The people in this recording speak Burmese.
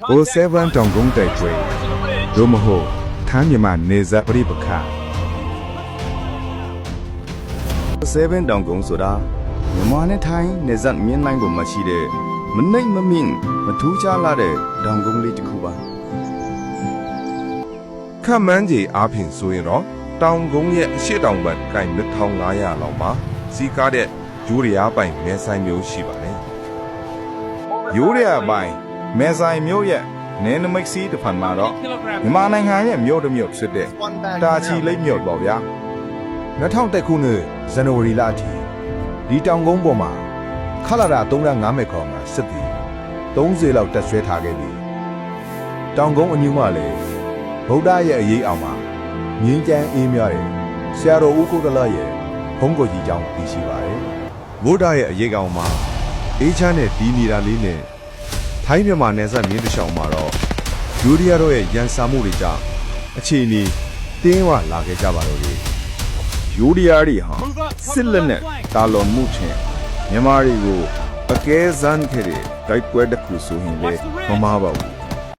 O7 တောင်ကုန်းတိုက်ပွဲဒိုမဟုတ်ထမ်းမြမနေဇပရိပခ7တောင်ကုန်းဆိုတာမြန်မာနဲ့ထိုင်းနေဇတ်မြင်းနိုင်ကိုမရှိတဲ့မနှိမ့်မမြင့်မထူးခြားလာတဲ့တောင်ကုန်းလေးတစ်ခုပါခမန်းကြီးအားဖြင့်ဆိုရင်တော့တောင်ကုန်းရဲ့အရှိတောင်ဘက်ကိုင်2500လောက်မှာစီကားတဲ့ယူရီးယားပိုင်မဲဆိုင်မျိုးရှိပါတယ်ယူရီးယားပိုင်မဲဆိုင်မျိုးရဲ့နဲနမိတ်စီတစ်ဖန်မှာတော့မြန်မာနိုင်ငံရဲ့မြို့တစ်မြို့ဖြစ်တဲ့တာချီလိတ်မြို့ပေါ့ဗျာ2001ခုနှစ်ဇန်နဝါရီလအထိဒီတောင်ကုန်းပေါ်မှာခလာတာ305မက်ခေါ်မှာစစ်သည်30လောက်တက်ဆွဲထားခဲ့ပြီတောင်ကုန်းအညူမလည်းဗုဒ္ဓရဲ့အရေးအောင်မှာငင်းကြမ်းအေးမြတဲ့ဆရာတော်ဦးကိုကလရဲ့ဘုန်းကိုကြီးကြောင့်သိရှိပါတယ်ဗုဒ္ဓရဲ့အရေးကောင်မှာအေးချမ်းတဲ့ဒီနေတာလေးနဲ့ထိုင်းမြန်မာနယ်စပ်မြင်းတစ်လျှောက်မှာတော့ယူရီးယားတို့ရဲ့ရန်စာမှုတွေကြောင့်အခြေအနေတင်းဝလာခဲ့ကြပါတော့လေယူရီးယားတွေဟာစစ်လက်နဲ့တာလွန်မှုချင်းမြန်မာတွေကိုအကဲစမ်းခဲ့တဲ့တိုက်ပွဲတစ်ခုဆိုရင်လေမမားပါဘူး